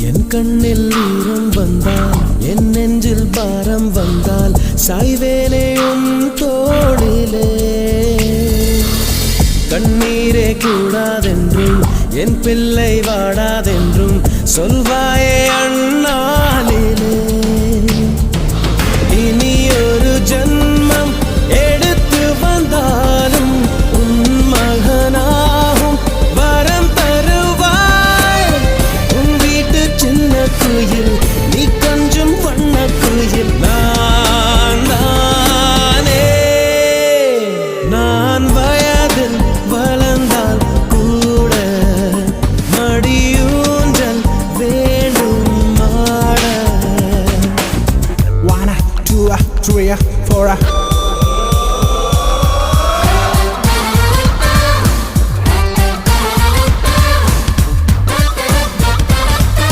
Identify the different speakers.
Speaker 1: என் கண்ணில் ஈரம் வந்தால் என் நெஞ்சில் பாரம் வந்தால் சாய்வேலையும் தோளிலே கண்ணீரே கூடாதென்றும் என் பிள்ளை வாடாதென்றும் சொல்வாயே அண்ணாலிலே இனி ஒரு ஜன்மம் எடுத்து வந்தாலும் உன் மகனாகும் வரம் தருவாய் உன் வீட்டு சின்ன குயில் நீ கொஞ்சம் வண்ண குயில் நான் தானே நான் வயதில் வளர்ந்தால் கூட மடியூஞ்சல் வேண்டும் ஆட
Speaker 2: 1 2 3 4